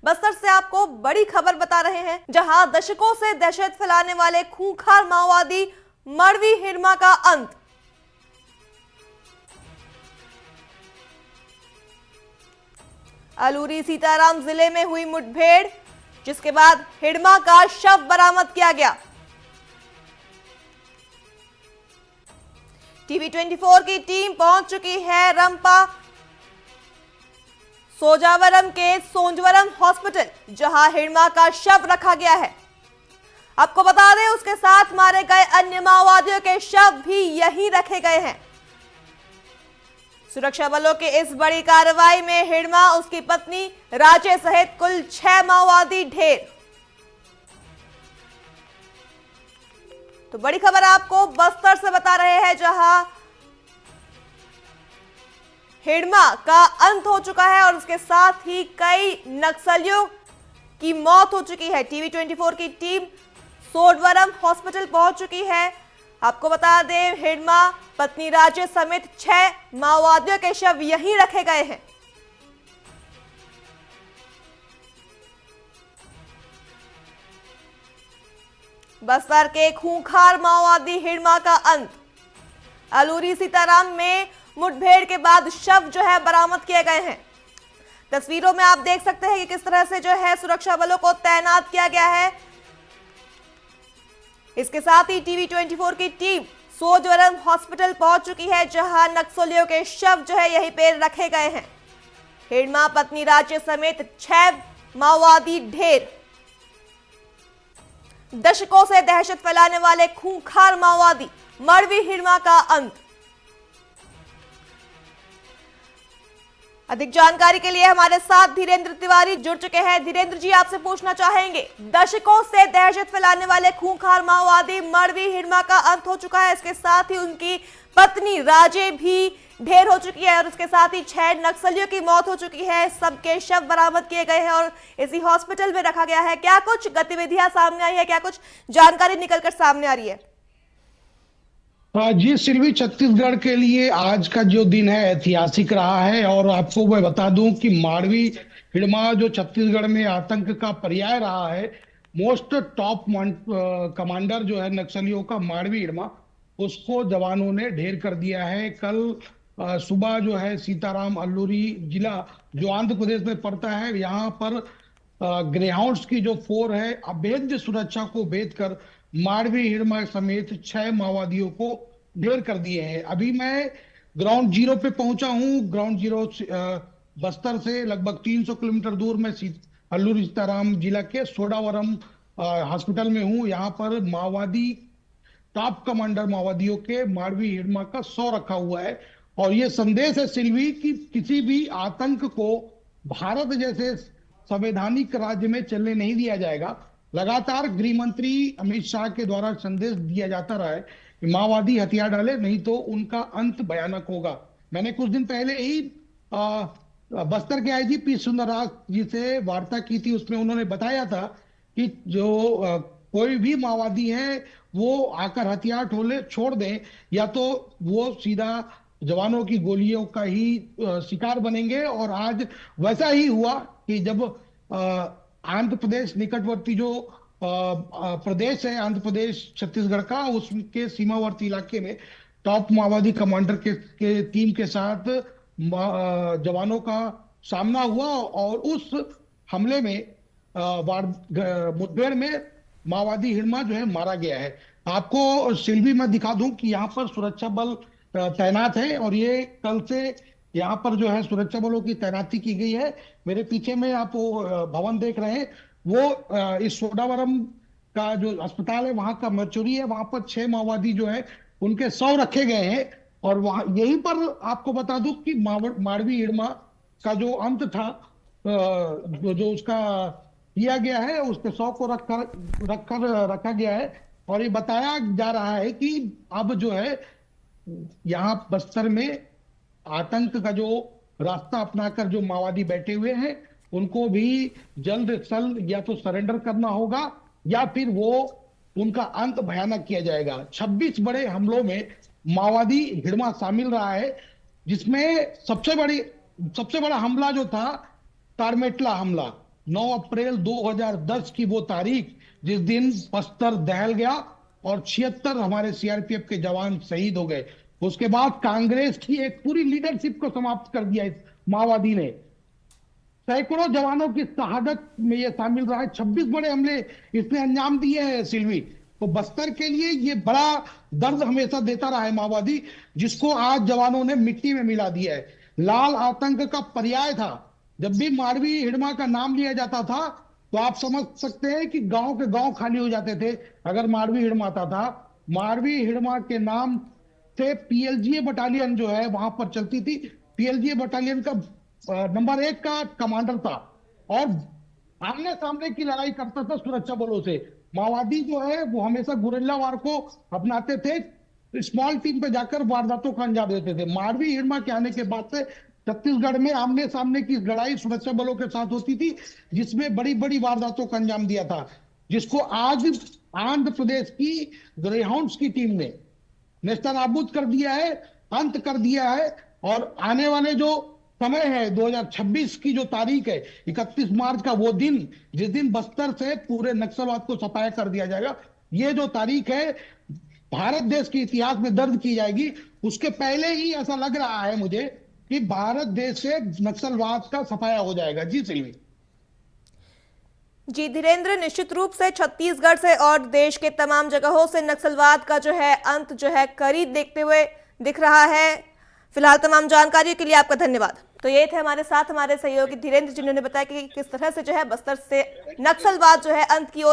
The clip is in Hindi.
बस्तर से आपको बड़ी खबर बता रहे हैं, जहां दशकों से दहशत फैलाने वाले खूंखार माओवादी मड़वी हिरमा का अंत। अलूरी सीताराम जिले में हुई मुठभेड़, जिसके बाद हिरमा का शव बरामद किया गया। टीवी 24 की टीम पहुंच चुकी है रंपा सोजावरम के सोंजवरम हॉस्पिटल, जहां हिरमा का शव रखा गया है। आपको बता दें, उसके साथ मारे गए अन्य माओवादियों के शव भी यहीं रखे गए हैं। सुरक्षा बलों की इस बड़ी कार्रवाई में हिरमा, उसकी पत्नी राजे सहित कुल 6 माओवादी ढेर। तो बड़ी खबर आपको बस्तर से बता रहे हैं, जहां हिरमा का अंत हो चुका है और उसके साथ ही कई नक्सलियों की मौत हो चुकी है। टीवी 24 की टीम सोडवरम हॉस्पिटल पहुंच चुकी है। आपको बता दें, हिरमा, पत्नी राजे समेत 6 माओवादियों के शव यहीं रखे गए हैं। बस्तर के खूंखार माओवादी हिरमा का अंत। अलूरी सीताराम में मुठभेड़ के बाद शव जो है बरामद किए गए हैं। तस्वीरों में आप देख सकते हैं कि किस तरह से जो है सुरक्षा बलों को तैनात किया गया है। इसके साथ ही टीवी 24 की टीम सोजवरम हॉस्पिटल पहुंच चुकी है, जहां नक्सलियों के शव जो है यहीं पे रखे गए हैं। हिरमा, पत्नी राजे समेत 6 माओवादी ढेर। दशकों से दहशत फैलाने वाले खूंखार माओवादी मड़वी हिरमा का अंत। अधिक जानकारी के लिए हमारे साथ धीरेन्द्र तिवारी जुड़ चुके हैं। धीरेन्द्र जी, आपसे पूछना चाहेंगे, दशकों से दहशत फैलाने वाले खूंखार माओवादी मड़वी हिरमा का अंत हो चुका है, इसके साथ ही उनकी पत्नी राजे भी ढेर हो चुकी है और उसके साथ ही 6 नक्सलियों की मौत हो चुकी है। सबके शव बरामद किए गए हैं और इसी हॉस्पिटल में रखा गया है। क्या कुछ गतिविधियां सामने आई है, क्या कुछ जानकारी निकलकर सामने आ रही है? जी सिल्वी, छत्तीसगढ़ के लिए आज का जो दिन है ऐतिहासिक रहा है। और आपको मैं बता दूं कि माड़वी हिड़मा जो छत्तीसगढ़ में आतंक का पर्याय रहा है, मोस्ट टॉप कमांडर जो है नक्सलियों का माड़वी हिड़मा, उसको जवानों ने ढेर कर दिया है। कल सुबह जो है सीताराम अल्लूरी जिला जो आंध्र प्रदेश में पड़ता है, यहाँ पर ग्रेहाउंड्स की जो फोर है, अभेद्य सुरक्षा को भेद कर माड़वी हिड़मा समेत 6 माओवादियों को ढेर कर दिए हैं। अभी मैं ग्राउंड जीरो पे पहुंचा हूं। ग्राउंड जीरो बस्तर से लगभग 300 किलोमीटर दूर में अल्लूरी सीताराम जिला के सोडावरम हॉस्पिटल में हूं। यहाँ पर माओवादी टॉप कमांडर माओवादियों के माड़वी हिड़मा का 100 रखा हुआ है। और ये संदेश है सिल्वी कि किसी भी आतंक को भारत जैसे संवैधानिक राज्य में चलने नहीं दिया जाएगा। लगातार गृह मंत्री अमित शाह के द्वारा संदेश दिया जाता रहा है कि माओवादी हथियार डाले, नहीं तो उनका अंत भयानक होगा। मैंने कुछ दिन पहले ही बस्तर के आईजीपी सुंदरराज जी से वार्ता की थी। उसमें उन्होंने बताया था कि जो कोई भी माओवादी है वो आकर हथियार छोड़ दें, या तो वो सीधा जवानों की गोलियों का ही शिकार बनेंगे। और आज वैसा ही हुआ कि जब आंध्र प्रदेश निकटवर्ती जो प्रदेश है, आंध्र प्रदेश छत्तीसगढ़ का, उसके सीमावर्ती इलाके में टॉप माओवादी कमांडर के टीम के साथ जवानों का सामना हुआ और उस हमले में मुठभेड़ में माओवादी हिड़मा जो है मारा गया है। आपको सिल्वी मैं दिखा दूं कि यहाँ पर सुरक्षा बल तैनात है और ये कल से यहाँ पर जो है सुरक्षा बलों की तैनाती की गई है। मेरे पीछे में आप वो भवन देख रहे हैं, वो इस सोडावरम का जो अस्पताल है वहां का मर्चुरी है। वहां पर 6 माओवादी जो है उनके 100 रखे गए हैं। और वहां यहीं पर आपको बता दूं कि माड़वी हिड़मा का जो अंत था, जो उसका किया गया है, उसके 100 को रखा गया है। और ये बताया जा रहा है कि अब जो है यहाँ बस्तर में आतंक का जो रास्ता अपनाकर जो माओवादी बैठे हुए हैं, उनको भी जल्द या तो सरेंडर करना होगा या फिर वो उनका अंत भयानक किया जाएगा। 26 बड़े हमलों में माओवादी हिड़मा शामिल रहा है, जिसमें सबसे बड़ा हमला जो था तारमेटला हमला, 9 अप्रैल 2010 की वो तारीख जिस दिन बस्तर दहल गया और 76 हमारे सीआरपीएफ के जवान शहीद हो गए। उसके बाद कांग्रेस की एक पूरी लीडरशिप को समाप्त कर दिया इस माओवादी ने। सैकड़ों जवानों की शहादत में ये शामिल रहा है। 26 बड़े हमले इसने अंजाम दिए हैं सिल्वी। तो बस्तर के लिए ये बड़ा दर्द हमेशा देता रहा है माओवादी, जिसको आज जवानों ने मिट्टी में मिला दिया है। लाल आतंक का पर्याय था। जब भी मारवी हिड़मा का नाम लिया जाता था तो आप समझ सकते हैं कि गांव के गांव खाली हो जाते थे अगर मारवी हिड़मा आता था। मारवी हिड़मा के नाम से पीएलजीए बटालियन जो है वहां पर चलती थी। पीएलजीए बटालियन का नंबर 1 का कमांडर था और आमने सामने की लड़ाई करता था सुरक्षा बलों से। माओवादी जो है वो हमेशा गुरिल्ला वार को अपनाते थे, स्मॉल टीम पे जाकर वारदातों का अंजाम देते थे। मारवी हिड़मा के आने के बाद से छत्तीसगढ़ में आमने सामने की लड़ाई सुरक्षा बलों के साथ होती थी, जिसमें बड़ी बड़ी वारदातों का अंजाम दिया था, जिसको आज आंध्र प्रदेश की ग्रेहाउंड्स की टीम ने नेस्तनाबूद कर दिया है, अंत कर दिया है। और आने वाले जो समय है 2026 की जो तारीख है 31 मार्च का, वो दिन जिस दिन बस्तर से पूरे नक्सलवाद को सफाया कर दिया जाएगा, ये जो तारीख है भारत देश के इतिहास में दर्ज की जाएगी। उसके पहले ही ऐसा लग रहा है मुझे कि भारत देश से नक्सलवाद का सफाया हो जाएगा। जी सिल्वी। जी धीरेन्द्र, निश्चित रूप से छत्तीसगढ़ से और देश के तमाम जगहों से नक्सलवाद का जो है अंत जो है करीब देखते हुए दिख रहा है। फिलहाल तमाम जानकारी के लिए आपका धन्यवाद। तो ये थे हमारे साथ हमारे सहयोगी धीरेन्द्र, जिन्होंने बताया कि किस तरह से जो है बस्तर से नक्सलवाद जो है अंत की ओर